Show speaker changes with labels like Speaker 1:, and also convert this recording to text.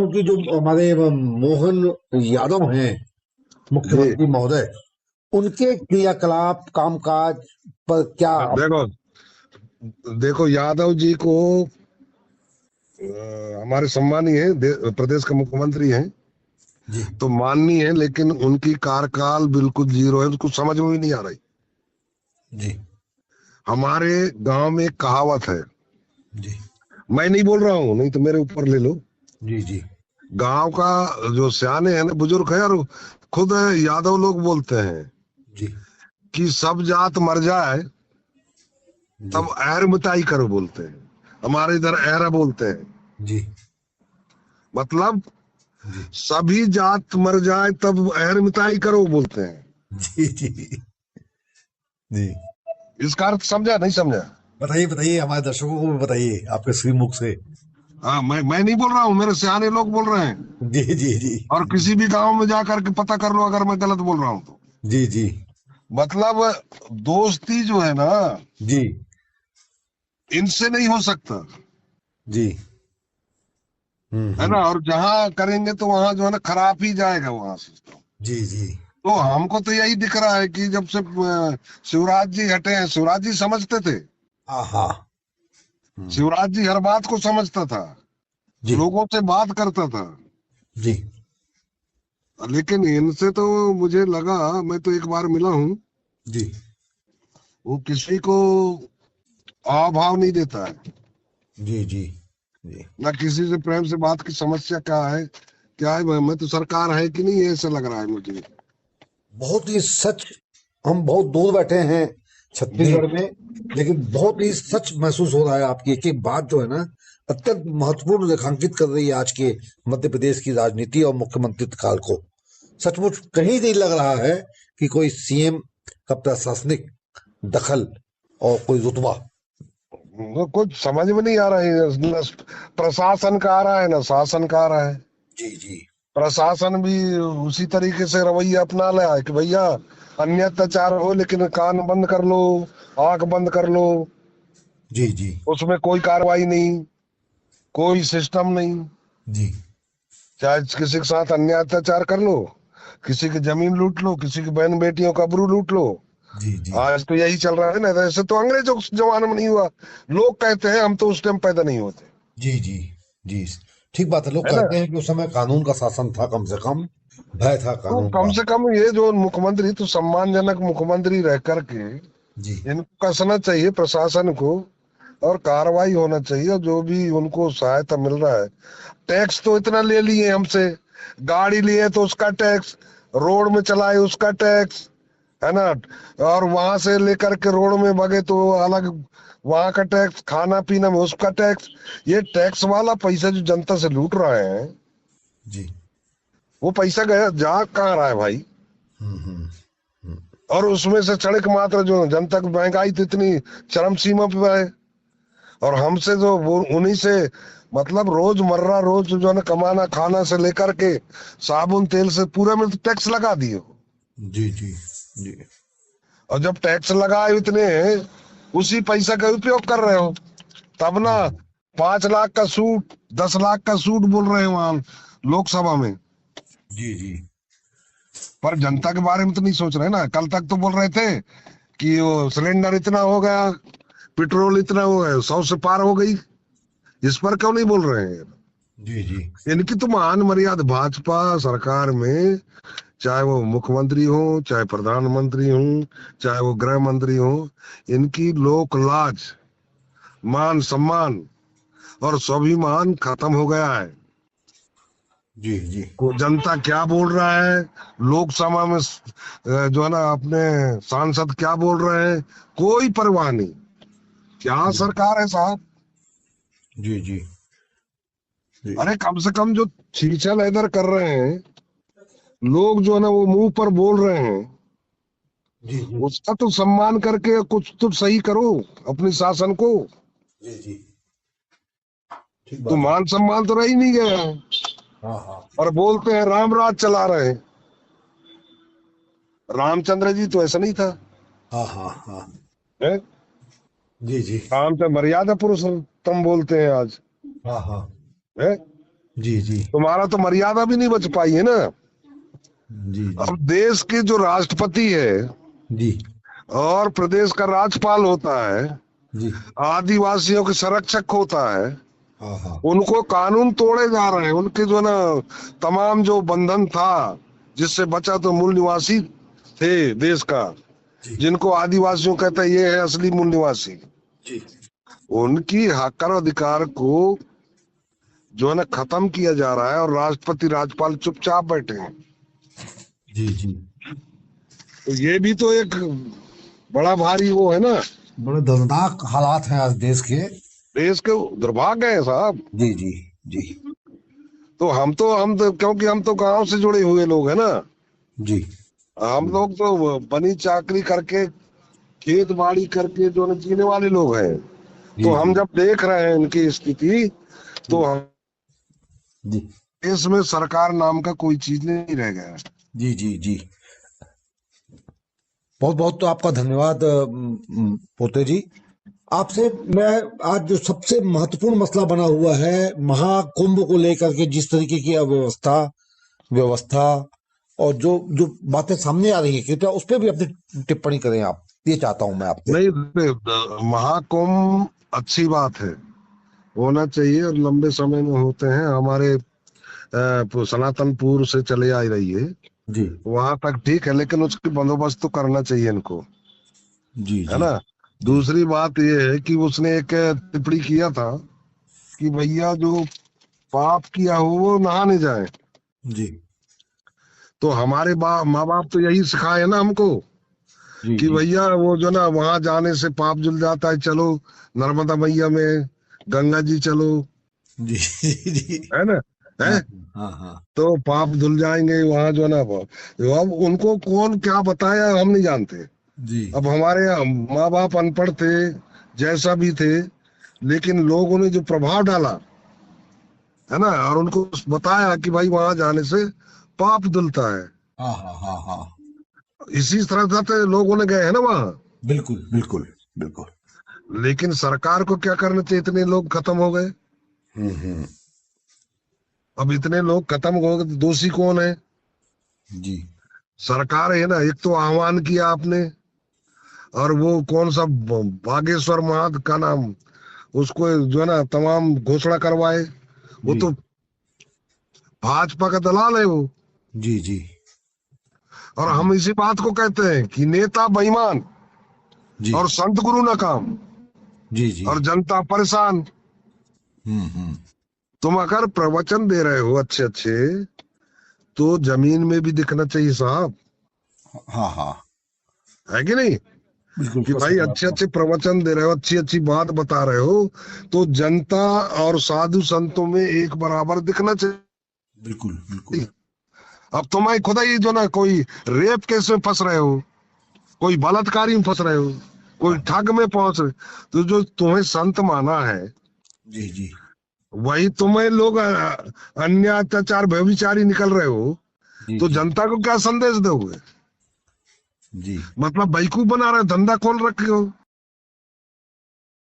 Speaker 1: कि जो हमारे मोहन यादव हैं
Speaker 2: जी।
Speaker 1: मुख्यमंत्री महोदय, उनके क्रियाकलाप कामकाज पर क्या
Speaker 2: देखो देखो यादव जी को हमारे सम्मानीय है, प्रदेश का मुख्यमंत्री हैं
Speaker 1: जी
Speaker 2: तो माननीय है, लेकिन उनकी कार्यकाल बिल्कुल जीरो है, उसको समझ में भी नहीं आ रही।
Speaker 1: जी
Speaker 2: हमारे गांव में एक कहावत है,
Speaker 1: जी
Speaker 2: मैं नहीं बोल रहा हूँ, नहीं तो मेरे ऊपर ले लो।
Speaker 1: जी जी
Speaker 2: गांव का जो सियाने हैं ना, बुजुर्ग है, और खुद यादव लोग बोलते हैं
Speaker 1: जी
Speaker 2: कि सब जात मर जाए
Speaker 1: जी
Speaker 2: तब एर मिताई करो, बोलते हैं। हमारे इधर एरा बोलते हैं,
Speaker 1: जी
Speaker 2: मतलब
Speaker 1: जी
Speaker 2: सभी जात मर जाए तब एर मिताई करो, बोलते हैं।
Speaker 1: जी जी जी
Speaker 2: इसका अर्थ समझा नहीं समझा?
Speaker 1: बताइए बताइए, हमारे दर्शकों को भी बताइए आपके श्रीमुख से।
Speaker 2: हाँ, मैं नहीं बोल रहा हूँ, मेरे सियाने लोग बोल रहे हैं।
Speaker 1: जी जी जी
Speaker 2: और किसी भी गांव में जाकर के पता कर लो अगर मैं गलत बोल रहा हूँ तो।
Speaker 1: जी जी
Speaker 2: मतलब दोस्ती जो है ना,
Speaker 1: जी
Speaker 2: इनसे नहीं हो सकता,
Speaker 1: जी
Speaker 2: है ना। और जहां करेंगे तो वहां जो है ना खराब ही जाएगा वहां से।
Speaker 1: जी जी
Speaker 2: तो हमको तो यही दिख रहा है कि जब से शिवराज जी हटे हैं, शिवराज जी समझते थे,
Speaker 1: हाँ हाँ हम्म,
Speaker 2: शिवराज जी हर बात को समझता था,
Speaker 1: जी
Speaker 2: लोगों से बात करता था।
Speaker 1: जी
Speaker 2: लेकिन इनसे तो मुझे लगा, मैं तो एक बार मिला हूँ,
Speaker 1: जी
Speaker 2: वो किसी को अभाव नहीं देता है,
Speaker 1: जी जी जी
Speaker 2: ना किसी से प्रेम से बात की समस्या क्या है, क्या है, मैं तो सरकार है कि नहीं, ऐसा लग रहा है मुझे।
Speaker 1: बहुत ही सच। हम बहुत दूर बैठे हैं
Speaker 2: जी।
Speaker 1: छत्तीसगढ़ में, लेकिन बहुत ही सच महसूस हो रहा है। आपकी एक एक बात जो है ना, अत्यंत महत्वपूर्ण रेखांकित कर रही है आज के मध्य प्रदेश की राजनीति और मुख्यमंत्री काल को। सचमुच कहीं नहीं लग रहा है कि कोई सीएम का प्रशासनिक दखल और कोई रुतबा।
Speaker 2: वो कुछ समझ में नहीं आ रहा है, न प्रशासन का आ रहा है ना शासन का आ रहा है।
Speaker 1: जी जी
Speaker 2: प्रशासन भी उसी तरीके से रवैया अपना लिया है कि भैया अन्य अत्याचार हो लेकिन कान बंद कर लो, आंख बंद कर लो,
Speaker 1: जी जी
Speaker 2: उसमें कोई कार्रवाई नहीं, कोई सिस्टम नहीं।
Speaker 1: जी
Speaker 2: चाहे किसी के साथ अन्य अत्याचार कर लो, किसी की जमीन लूट लो, किसी की बहन बेटियों का अबरू लूट लो।
Speaker 1: जी जी
Speaker 2: आज तो यही चल रहा है ना, ऐसे तो अंग्रेजों के जमाने में नहीं हुआ। लोग कहते हैं हम तो उस टाइम पैदा नहीं होते,
Speaker 1: जी जी जी ठीक बात है। लोग
Speaker 2: है ना।
Speaker 1: कहते हैं कि उस समय कानून का शासन था, कम से कम भय था
Speaker 2: तो
Speaker 1: कानून
Speaker 2: कम
Speaker 1: का।
Speaker 2: से कम ये जो मुख्यमंत्री तो सम्मानजनक मुख्यमंत्री रह करके
Speaker 1: जी
Speaker 2: इनको कसना चाहिए प्रशासन को, और कार्रवाई होना चाहिए। जो भी उनको सहायता मिल रहा है, टैक्स तो इतना ले लिए हमसे, गाड़ी लिए तो उसका टैक्स, रोड में चलाए उसका टैक्स, है ना। और वहां से लेकर के रोड में भगे तो अलग वहां का टैक्स, खाना पीना में उसका टैक्स। ये टैक्स वाला पैसा जो जनता से लूट रहे हैं,
Speaker 1: जी
Speaker 2: वो पैसा गया जा कहाँ रहा है भाई।
Speaker 1: हम्म,
Speaker 2: और उसमें से क्षणिक मात्र जो जनता की महंगाई तो इतनी चरम सीमा पे है, और हमसे जो वो उन्हीं से, मतलब रोजमर्रा रोज जो है ना कमाना खाना से लेकर के साबुन तेल से पूरा में तो टैक्स लगा दिए हो।
Speaker 1: जी जी जी
Speaker 2: और जब टैक्स लगाए इतने, उसी पैसा का उपयोग कर रहे हो, तब ना 5 लाख का सूट, 10 लाख का सूट बोल रहे हैं वहां लोकसभा में।
Speaker 1: जी जी
Speaker 2: पर जनता के बारे में तो नहीं सोच रहे ना। कल तक तो बोल रहे थे कि वो सिलेंडर इतना हो गया, पेट्रोल इतना हो गया, 100 से पार हो गई। इस पर क्यों नहीं बोल रहे हैं?
Speaker 1: जी जी
Speaker 2: इनकी तो मान मर्यादा भाजपा सरकार में, चाहे वो मुख्यमंत्री हो, चाहे प्रधानमंत्री हो, चाहे वो गृह मंत्री हो, इनकी लोक लाज, मान सम्मान और स्वाभिमान खत्म हो गया है।
Speaker 1: जी जी
Speaker 2: को जनता क्या बोल रहा है, लोकसभा में जो है ना अपने सांसद क्या बोल रहे हैं, कोई परवाह नहीं। क्या सरकार है साहब।
Speaker 1: जी जी जी
Speaker 2: अरे कम से कम जो छीछल इधर कर रहे हैं लोग, जो है ना वो मुंह पर बोल रहे हैं,
Speaker 1: जी जी
Speaker 2: उसका तो सम्मान करके कुछ तो सही करो अपने शासन को।
Speaker 1: जी जी ठीक
Speaker 2: तो
Speaker 1: बात है।
Speaker 2: मान सम्मान तो रह ही नहीं गया है।
Speaker 1: हाँ हाँ
Speaker 2: और बोलते हैं राम राज चला रहे हैं। रामचंद्र जी तो ऐसा नहीं था,
Speaker 1: हाँ हाँ हाँ
Speaker 2: है।
Speaker 1: जी जी
Speaker 2: रामचंद्र मर्यादा पुरुषोत्तम बोलते हैं आज,
Speaker 1: हाँ हाँ
Speaker 2: है।
Speaker 1: जी जी
Speaker 2: तुम्हारा तो मर्यादा भी नहीं बच पाई है ना।
Speaker 1: जी जी
Speaker 2: अब देश के जो राष्ट्रपति है
Speaker 1: जी
Speaker 2: और प्रदेश का राज्यपाल होता है,
Speaker 1: जी।
Speaker 2: आदिवासियों के संरक्षक होता है,
Speaker 1: हाँ हाँ
Speaker 2: उनको कानून तोड़े जा रहे हैं। उनके जो ना तमाम जो बंधन था जिससे बचा तो मूल निवासी थे देश का,
Speaker 1: जी
Speaker 2: जिनको आदिवासियों कहते हैं ये है असली मूल निवासी,
Speaker 1: जी
Speaker 2: उनकी हक और अधिकार को जो है ना खत्म किया जा रहा है और राष्ट्रपति राज्यपाल चुपचाप बैठे हैं।
Speaker 1: जी जी।
Speaker 2: तो ये भी तो एक बड़ा भारी वो है ना,
Speaker 1: बड़े दर्दनाक हालात हैं आज देश के।
Speaker 2: देश के दुर्भाग्य है साहब।
Speaker 1: जी जी जी
Speaker 2: तो हम तो क्योंकि हम तो गांव से जुड़े हुए लोग हैं ना,
Speaker 1: जी
Speaker 2: हम लोग तो बनी चाकरी करके खेत बाड़ी करके जो है जीने वाले लोग हैं।
Speaker 1: जी
Speaker 2: तो
Speaker 1: जी
Speaker 2: हम जब देख रहे हैं इनकी स्थिति, तो हम
Speaker 1: जी
Speaker 2: देश में सरकार नाम का कोई चीज नहीं रह गया है।
Speaker 1: जी जी जी। बहुत बहुत तो आपका धन्यवाद पोते जी। आपसे मैं आज जो सबसे महत्वपूर्ण मसला बना हुआ है महाकुंभ को लेकर के, जिस तरीके की अव्यवस्था व्यवस्था और जो जो बातें सामने आ रही है, कृपया उस पर भी अपनी टिप्पणी करें आप, ये चाहता हूं मैं आपसे।
Speaker 2: नहीं, महाकुंभ अच्छी बात है, होना चाहिए और लंबे समय में होते हैं। हमारे सनातन पूर्व से चले आ रही है,
Speaker 1: जी
Speaker 2: वहां तक ठीक है, लेकिन उसकी बंदोबस्त तो करना चाहिए इनको,
Speaker 1: जी
Speaker 2: है
Speaker 1: जी
Speaker 2: ना।
Speaker 1: जी
Speaker 2: दूसरी बात ये है कि उसने एक टिप्पणी किया था कि भैया जो पाप किया हो वो नहाने जाए।
Speaker 1: जी
Speaker 2: तो हमारे माँ बाप तो यही सिखाए ना हमको
Speaker 1: जी
Speaker 2: कि
Speaker 1: जी
Speaker 2: भैया वो जो ना वहां जाने से पाप जुल जाता है, चलो नर्मदा मैया में, गंगा जी चलो,
Speaker 1: जी जी जी।
Speaker 2: है ना, है।
Speaker 1: हाँ हाँ हाँ।
Speaker 2: तो पाप धुल जाएंगे वहां जो है ना। अब उनको कौन क्या बताया हम नहीं जानते।
Speaker 1: जी
Speaker 2: अब हमारे माँ बाप अनपढ़ थे, जैसा भी थे, लेकिन लोगों ने जो प्रभाव डाला है ना, और उनको बताया कि भाई वहां जाने से पाप धुलता है,
Speaker 1: हाँ हाँ हाँ हाँ।
Speaker 2: इसी तरह से लोगों ने गए हैं ना वहां।
Speaker 1: बिल्कुल बिल्कुल बिल्कुल।
Speaker 2: लेकिन सरकार को क्या करना चाहिए, इतने लोग खत्म हो गए।
Speaker 1: हम्म।
Speaker 2: अब इतने लोग खत्म हो गए तो दोषी कौन है?
Speaker 1: जी
Speaker 2: सरकार है ना। एक तो आह्वान किया आपने, और वो कौन सा बागेश्वर महाद का नाम, उसको जो है ना तमाम घोषणा करवाए। वो
Speaker 1: जी
Speaker 2: तो भाजपा का दलाल है वो।
Speaker 1: जी जी
Speaker 2: और
Speaker 1: जी
Speaker 2: हम इसी बात को कहते हैं कि नेता बेईमान
Speaker 1: जी
Speaker 2: और संत गुरु नाकाम
Speaker 1: जी जी।
Speaker 2: और जनता परेशान।
Speaker 1: हम्म।
Speaker 2: तुम अगर प्रवचन दे रहे हो अच्छे अच्छे, तो जमीन में भी दिखना चाहिए साहब,
Speaker 1: हाँ हाँ।
Speaker 2: है कि नहीं?
Speaker 1: बिल्कुल
Speaker 2: कि
Speaker 1: स्पष्ट
Speaker 2: भाई
Speaker 1: कहा
Speaker 2: अच्छे
Speaker 1: आपने।
Speaker 2: अच्छे प्रवचन दे रहे हो, अच्छी अच्छी बात बता रहे हो, तो जनता और साधु संतों में एक बराबर दिखना चाहिए।
Speaker 1: बिल्कुल बिल्कुल।
Speaker 2: अब तुम्हें खुदा ही जो ना कोई रेप केस में फंस रहे हो, कोई बलात्कारी में फंस रहे हो, कोई
Speaker 1: हाँ।
Speaker 2: ठग में पहुंच रहे, तो जो तुम्हें संत माना है
Speaker 1: जी जी
Speaker 2: वही तुम्हें लोग अन्य अत्याचार व्यभिचारी निकल रहे हो,
Speaker 1: जी
Speaker 2: तो
Speaker 1: जी
Speaker 2: जनता को क्या संदेश दोगे?
Speaker 1: जी
Speaker 2: मतलब बेवकूफ बना रहे हो, धंधा खोल रखे हो।